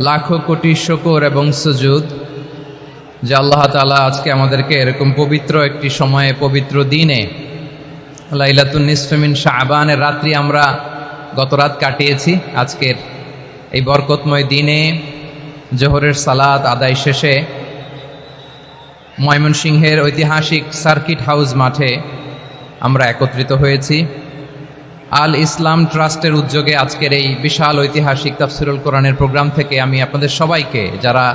লাখো কোটি শুকর এবং সুজুদ যে আল্লাহ তাআলা আজকে আমাদেরকে এরকম পবিত্র একটি সময়ে পবিত্র দিনে লাইলাতুন নিসফি মিন শাবানের রাত্রি আমরা গত রাত কাটিয়েছি। আজকের এই বরকতময় দিনে জোহরের সালাত আদায় শেষে ময়মনসিংহের ঐতিহাসিক সার্কিট হাউস মাঠে আমরা একত্রিত হয়েছি। আল ইসলাম ট্রাস্টের উদ্যোগে আজকের এই বিশাল ঐতিহাসিক তাফসিরুল কোরআনের প্রোগ্রাম থেকে আমি আপনাদের সবাইকে, যারা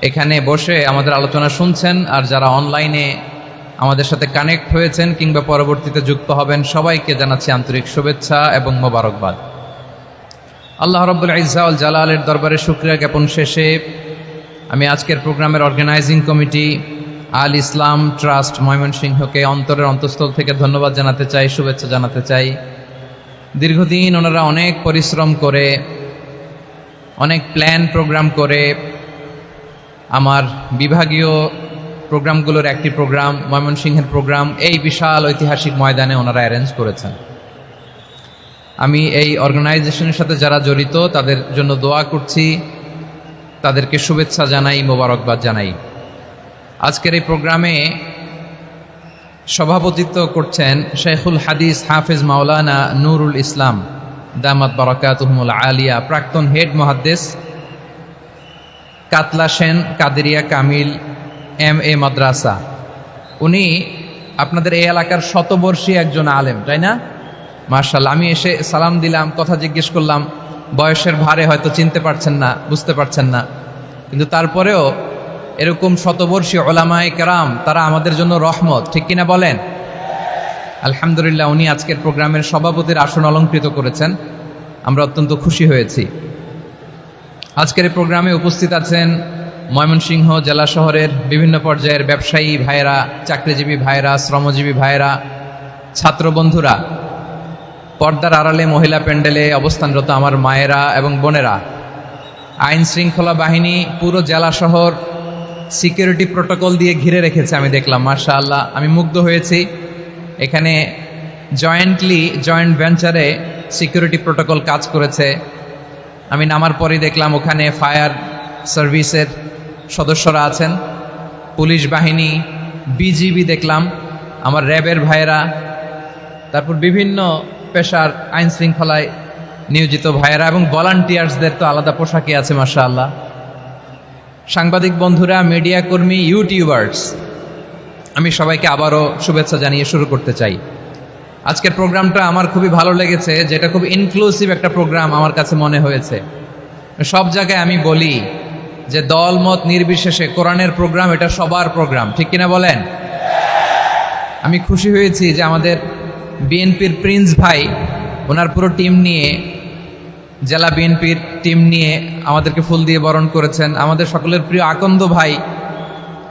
এখানে বসে আমাদের আলোচনা শুনছেন আর যারা অনলাইনে আমাদের সাথে কানেক্ট হয়েছেন কিংবা পরবর্তীতে যুক্ত হবেন, সবাইকে জানাচ্ছি আন্তরিক শুভেচ্ছা এবং মোবারকবাদ। আল্লাহ রাব্বুল ইজ্জা ওয়াল জালালের দরবারে শুকরিয়া জ্ঞাপন শেষে আমি আজকের প্রোগ্রামের অর্গানাইজিং কমিটি আল ইসলাম ট্রাস্ট ময়মনসিংহকে অন্তরের অন্তঃস্থল থেকে ধন্যবাদ জানাতে চাই, শুভেচ্ছা জানাতে চাই। দীর্ঘদিন ওনারা অনেক পরিশ্রম করে, অনেক প্ল্যান প্রোগ্রাম করে আমার বিভাগীয় প্রোগ্রামগুলোর একটি প্রোগ্রাম, ময়মনসিংহের প্রোগ্রাম, এই বিশাল ঐতিহাসিক ময়দানে ওনারা অ্যারেঞ্জ করেছেন। আমি এই অর্গানাইজেশনের সাথে যারা জড়িত তাদের জন্য দোয়া করছি, তাদেরকে শুভেচ্ছা জানাই, মোবারকবাদ জানাই। আজকের এই প্রোগ্রামে সভাপতিত্ব করছেন শেখুল হাদিস হাফেজ মাওলানা নুরুল ইসলাম দামাত বারাকাতুহুমুল আলিয়া, প্রাক্তন হেড মুহাদ্দিস কাতলা সেন কাদেরিয়া কামিল MA মাদ্রাসা। উনি আপনাদের এই এলাকার শতবর্ষী একজন আলেম, তাই না? মাশাআল্লাহ। আমি এসে সালাম দিলাম, কথা জিজ্ঞেস করলাম, বয়সের ভারে হয়তো চিনতে পারছেন না, বুঝতে পারছেন না, কিন্তু তারপরেও এরকম শতবর্ষী ওলামায়ে কেরাম তারা আমাদের জন্য রহমত, ঠিক কিনা বলেন? আলহামদুলিল্লাহ। উনি আজকের প্রোগ্রামের সভাপতির আসন অলঙ্কৃত করেছেন, আমরা অত্যন্ত খুশি হয়েছি। আজকের এই প্রোগ্রামে উপস্থিত আছেন ময়মনসিংহ জেলা শহরের বিভিন্ন পর্যায়ের ব্যবসায়ী ভাইয়েরা, চাকরিজীবী ভাইয়েরা, শ্রমজীবী ভাইয়েরা, ছাত্র বন্ধুরা, পর্দার আড়ালে মহিলা প্যান্ডেলে অবস্থানরত আমার মায়েরা এবং বোনেরা, আইন শৃঙ্খলা বাহিনী পুরো জেলা শহর সিকিউরিটি প্রোটোকল দিয়ে ঘিরে রেখেছে, আমি দেখলাম। মাশাআল্লাহ, আমি মুগ্ধ হয়েছি। এখানে জয়েন্ট ভেঞ্চারে সিকিউরিটি প্রোটোকল কাজ করেছে। আমি নামার পরেই দেখলাম ওখানে ফায়ার সার্ভিসের সদস্যরা আছেন, পুলিশ বাহিনী, বিজিবি দেখলাম, আমার র্যাবের ভাইয়েরা, তারপর বিভিন্ন পেশার আইন শৃঙ্খলায় নিয়োজিত ভাইয়েরা এবং ভলান্টিয়ার্সদের তো আলাদা পোশাকে আছে মাশাআল্লাহ। সাংবাদিক বন্ধুরা, মিডিয়া কর্মী, ইউটিউবার্স, আমি সবাইকে আবারও শুভেচ্ছা জানিয়ে শুরু করতে চাই। আজকের প্রোগ্রামটা আমার খুবই ভালো লেগেছে, যেটা খুব ইনক্লুসিভ একটা প্রোগ্রাম আমার কাছে মনে হয়েছে। সব জায়গায় আমি বলি যে দলমত নির্বিশেষে কোরআনের প্রোগ্রাম এটা সবার প্রোগ্রাম, ঠিক কিনা বলেন? আমি খুশি হয়েছি যে আমাদের বিএনপির প্রিন্স ভাই ওনার পুরো টিম নিয়ে, জেলা বিএনপির টিম নিয়ে আমাদেরকে ফুল দিয়ে বরণ করেছেন। আমাদের সকলের প্রিয় আকন্দ ভাই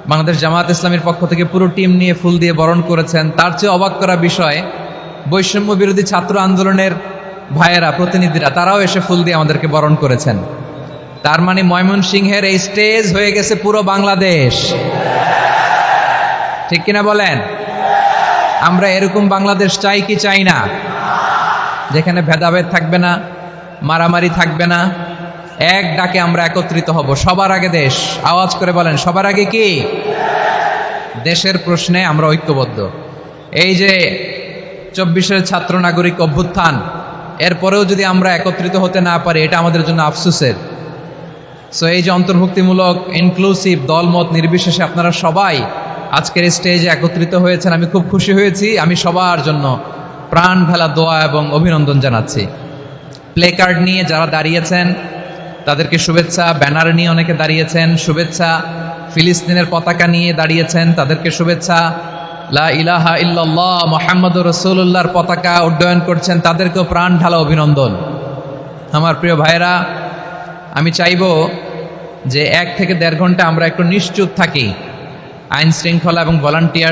বাংলাদেশ জামায়াত ইসলামীর পক্ষ থেকে পুরো টিম নিয়ে ফুল দিয়ে বরণ করেছেন। তার চেয়ে অবাক করা বিষয়, বৈষম্য বিরোধী ছাত্র আন্দোলনের ভাইয়েরা, প্রতিনিধিরা, তারাও এসে ফুল দিয়ে আমাদেরকে বরণ করেছেন। তার মানে ময়মনসিংহের এই স্টেজ হয়ে গেছে পুরো বাংলাদেশ, ঠিক কিনা বলেন? আমরা এরকম বাংলাদেশ চাই কি চাই না? যেখানে ভেদাভেদ থাকবে না, মারামারি থাকবে না, এক ডাকে আমরা একত্রিত হব। সবার আগে দেশ, আওয়াজ করে বলেন, সবার আগে কি? দেশের প্রশ্নে আমরা ঐক্যবদ্ধ। এই যে 24-এর ছাত্র নাগরিক অভ্যুত্থান, এরপরেও যদি আমরা একত্রিত হতে না পারি, এটা আমাদের জন্য আফসোসের। সো এই যে অন্তর্ভুক্তিমূলক, ইনক্লুসিভ, দলমত নির্বিশেষে আপনারা সবাই আজকের স্টেজে একত্রিত হয়েছেন, আমি খুব খুশি হয়েছি। আমি সবার জন্য প্রাণ ঢালা দোয়া এবং অভিনন্দন জানাচ্ছি। প্লে কার্ড নিয়ে যারা দাঁড়িয়েছেন তাদেরকে শুভেচ্ছা, ব্যানার নিয়ে অনেকে দাঁড়িয়েছেন, শুভেচ্ছা, ফিলিস্তিনের পতাকা নিয়ে দাঁড়িয়েছেন, তাদেরকে শুভেচ্ছা, লা ইলাহা ইল্লাল্লাহ মুহাম্মাদুর রাসূলুল্লাহর পতাকা উড্ডয়ন করছেন, তাদেরকেও প্রাণ ঢালা অভিনন্দন। আমার প্রিয় ভাইয়েরা, আমি চাইব যে 1 থেকে 1.5 ঘন্টা আমরা একটু নিশ্চুপ থাকি। আইন শৃঙ্খলা এবং ভলান্টিয়ার